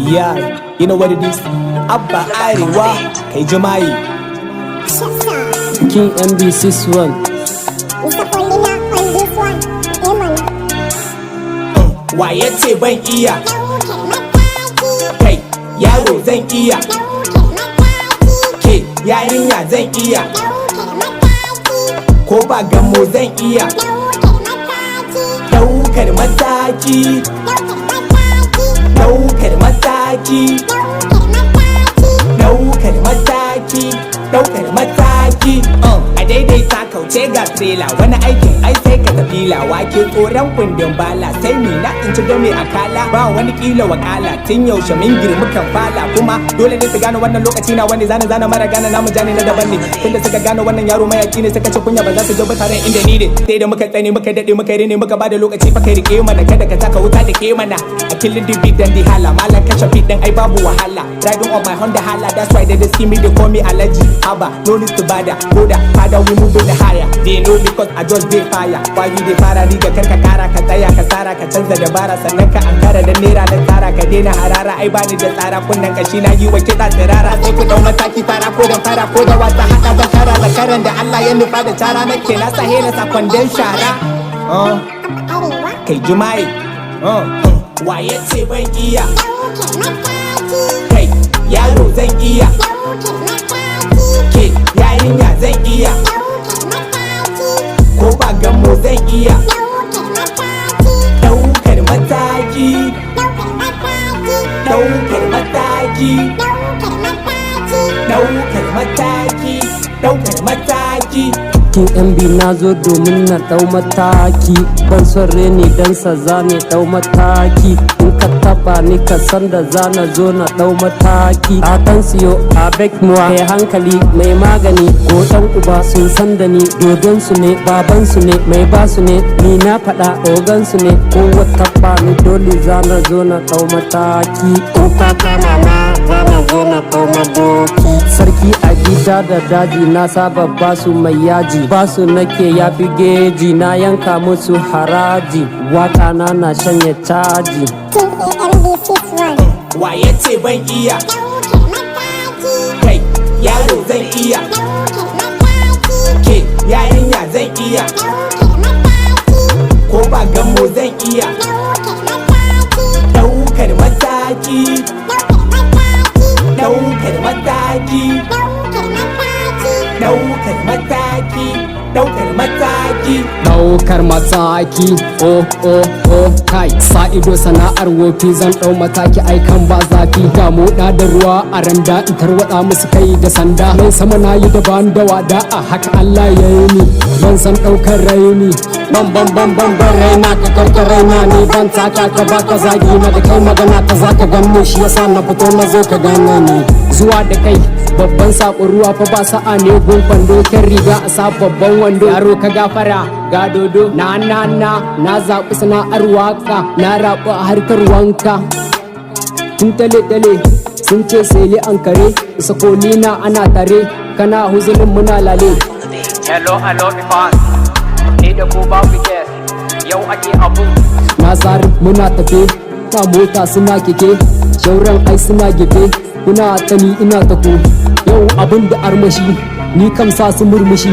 Yeah, you know what it is? Abba Arewa, kai jima'i. King MB61. Mr. Paulina on this one. Waye ce ban iya? Kai, yaro zan iya. Ke, yarinya zan iya. Ko ba gamo zan iya. Daukar mataki. Daukar mataki. Daukar mataki. Daukar mataki. A daidaita kauce ga trailer. Wani aikin ai sai ka tafila. Wake tsoron kundin bala. Sai ni na in ci game akala. Ba wani kila wakala. Tun yaushe min girmi kan fala. Kuma dole ne su gano wannan lokaci na wani zana mara gana namu jani na daban ne. Tunda suka gano wannan yaro mayaki ne suka ci kunya ba za su je ba tare inda ni ne. Sai da muka tsane muka dade muka rene muka bada lokaci fa kai rike mana kada ka taka wuta da ke mana. A killing the beat dan di hala. Malan kashe beat dan ai babu wahala. Riding on my Honda hala. That's why they see me they call me allergy. Haba no need to bada. Koda father we move in the higher. They know because I just dey fire. Why you dey fara riga karka kara ka tsaya ka tsara ka canza dabara sannan ka ankara da naira na tsara ka daina harara ai bani da tsara kunnan kashi na yi wa kiɗa tsirara sai ku dau mataki fara ko da fara ko da wasa hada ban kara da karan da Allah ya nufa da tara nake na sahe na sa kwandon shara kai jima'i waye ce ban iya kai yaro zan iya ke yarinya zan iya ko ba gamo zan iya daukar mataki daukar mataki daukar mataki daukar mataki King MB na zo domin na dau mataki. Ban son reni dan sa zane dau mataki. In ka taba ni ka san da zana zo na dau mataki. Attention avec moi mai hankali mai magani ko dan uba sun san da ni dodon su ne baban su ne mai ba su ne ni na fada ogan su ne ko wata ba ni dole zana zo na dau mataki. Ko ka kama ma zana zo na dau madoki. Sarki a gida da daji na saba ba su mai yaji. Basu nake ya fi geji na yanka musu haraji waka na shanye caji. Waye ce ban iya kai yaro zan iya ke yarinya zan iya ko ba gamo zan iya daukar mataki daukar mataki daukar mataki daukar mataki daukar mataki kai sa ido sana'ar wofi zan dau mataki ai kan ba zafi ga moda da ruwa a randa in tarwada musu kai da sanda mai sama nayi da ban da wada a haka Allah ya yi ni ban san daukar raini ban raina ka karkar raina ni ban taka ka baka zagi na da kai magana ta zaka ganni shi yasa na fito na zo ka gane ni zuwa da kai babban sakon ruwa fa ba sa'a ne gun kwando kan riga a sa babban wando yaro ka gafara ga dodo na zaɓi sana'ar waka na rabu a harkar wanka tun tale sun ce sai an kare sakoli na ana tare kana huzulin muna lale hello fans ni da ku babu kes yau ake abu na tsari muna tafe ta mota suna keke shauran ai suna gefe kuna tani ina ta ku yau abin da armashi ni kam sa su murmushi